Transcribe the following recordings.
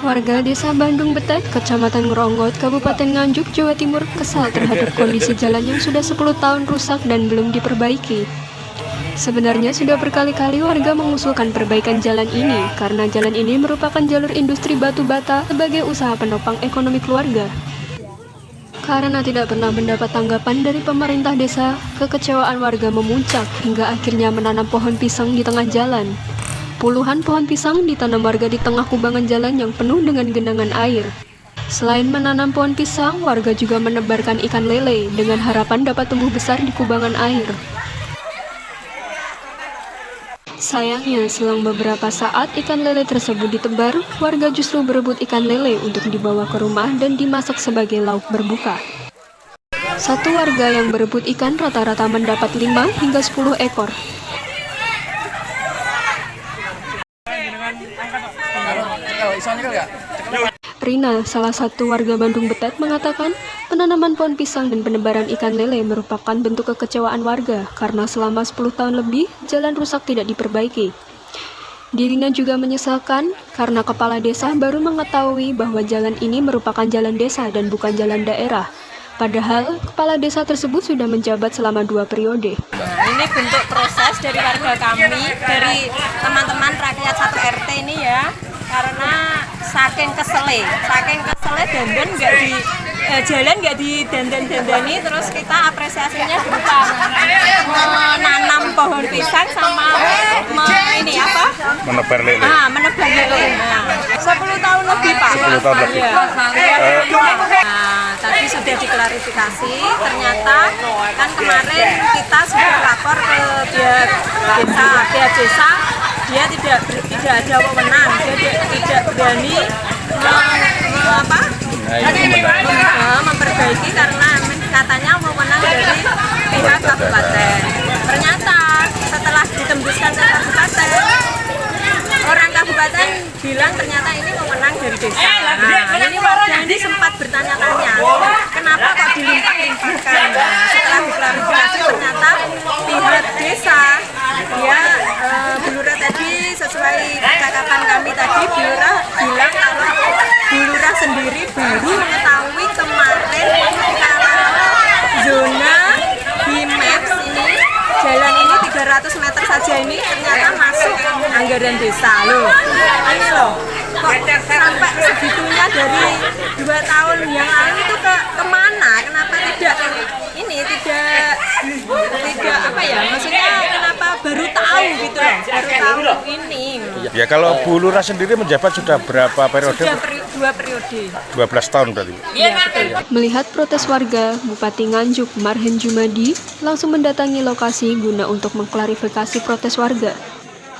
Warga Desa Bandung Betet, Kecamatan Ngeronggot, Kabupaten Nganjuk, Jawa Timur kesal terhadap kondisi jalan yang sudah 10 tahun rusak dan belum diperbaiki. Sebenarnya sudah berkali-kali warga mengusulkan perbaikan jalan ini karena jalan ini merupakan jalur industri batu bata sebagai usaha penopang ekonomi keluarga. Karena tidak pernah mendapat tanggapan dari pemerintah desa, kekecewaan warga memuncak hingga akhirnya menanam pohon pisang di tengah jalan. Puluhan pohon pisang ditanam warga di tengah kubangan jalan yang penuh dengan genangan air. Selain menanam pohon pisang, warga juga menebarkan ikan lele dengan harapan dapat tumbuh besar di kubangan air. Sayangnya, selang beberapa saat ikan lele tersebut ditebar, warga justru berebut ikan lele untuk dibawa ke rumah dan dimasak sebagai lauk berbuka. Satu warga yang berebut ikan rata-rata mendapat 5 hingga 10 ekor. Rina, salah satu warga Bandung Betet, mengatakan penanaman pohon pisang dan penebaran ikan lele merupakan bentuk kekecewaan warga karena selama 10 tahun lebih jalan rusak tidak diperbaiki. Dirinya juga menyesalkan karena kepala desa baru mengetahui bahwa jalan ini merupakan jalan desa dan bukan jalan daerah. Padahal kepala desa tersebut sudah menjabat selama 2 periode. Ini bentuk proses dari warga kami, dari teman-teman rakyat 1 RT ini ya, karena saking kesele dandan nggak di jalan nggak didandan-dandani, terus kita apresiasinya berupa menanam pohon pisang sama menebar lele. Menebar lele. 10 tahun lebih Pak. 10 tahun lebih. Tadi sudah diklarifikasi, ternyata kan kemarin kita sudah lapor ke pihak desa, dia tidak ada wewenang, dia tidak berani memperbaiki karena katanya wewenang dari pihak kabupaten. Ternyata setelah ditembuskan ke kabupaten, orang kabupaten bilang ternyata ini wewenang dari desa. Nah, ini warga ini sempat bertanya-tanya, kenapa kok dilimpah-limpahkan? Setelah diklarifikasi ternyata pihak desa, dia Bulura tadi sesuai percakapan kami tadi, Bulura bilang kalau Bulura sendiri baru mengetahui kemarin kalau zona di Maps ini jalan ini 300 meter saja ini ternyata masuk anggaran desa loh. Ini loh, kok sampai segitunya dari 2 tahun yang lalu itu kemana? Kenapa tidak maksudnya kenapa baru tahu gitu loh, baru tahu ini. Ya kalau Bu Lurah sendiri menjabat sudah berapa periode? Sudah 2 periode. 12 tahun berarti. Iya betul. Melihat protes warga, Bupati Nganjuk Marhen Jumadi langsung mendatangi lokasi guna untuk mengklarifikasi protes warga.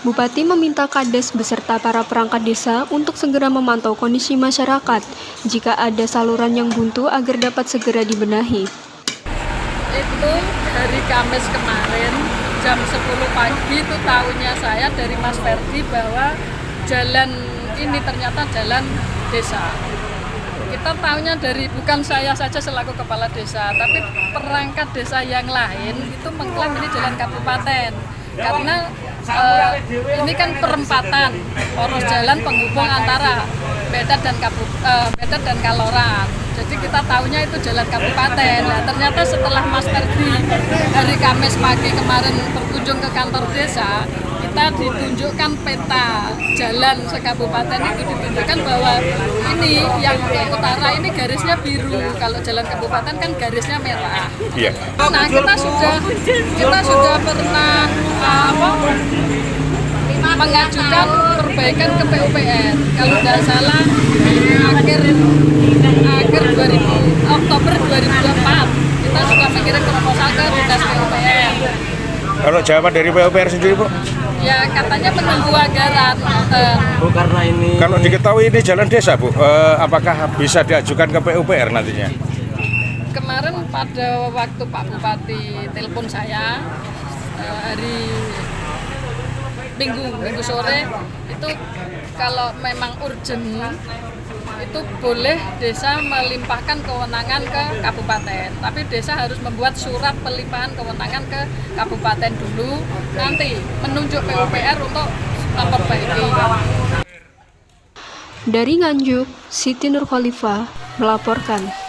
Bupati meminta Kades beserta para perangkat desa untuk segera memantau kondisi masyarakat jika ada saluran yang buntu agar dapat segera dibenahi. Itu hari Kamis kemarin jam 10 pagi itu tahunya saya dari Mas Ferdi bahwa jalan ini ternyata jalan desa. Kita tahunya dari bukan saya saja selaku kepala desa, tapi perangkat desa yang lain itu mengklaim ini jalan kabupaten. Karena ini kan perempatan poros jalan penghubung antara Betet dan Kaloran. Jadi kita tahunya itu jalan kabupaten. Nah, ternyata setelah Mas Ferdi hari Kamis pagi kemarin berkunjung ke kantor desa, kita ditunjukkan peta jalan sekabupaten itu, ditunjukkan bahwa ini yang ke utara ini garisnya biru, kalau jalan kabupaten kan garisnya merah. Iya. Nah, kita sudah pernah mengajukan perbaikan ke PUPR. Kalau tidak salah akhir Oktober 2024 kita sudah mengirim proposal ke Dinas PUPR. Kalau jawaban dari PUPR sendiri, Bu? Ya katanya menunggu anggaran. Karena ini. Kalau diketahui ini jalan desa, Bu, apakah bisa diajukan ke PUPR nantinya? Kemarin pada waktu Pak Bupati telepon saya hari Minggu sore itu kalau memang urgent itu boleh desa melimpahkan kewenangan ke kabupaten, tapi desa harus membuat surat pelimpahan kewenangan ke kabupaten dulu, nanti menunjuk PUPR untuk memperbaiki. Dari Nganjuk, Siti Nurkhalifah melaporkan.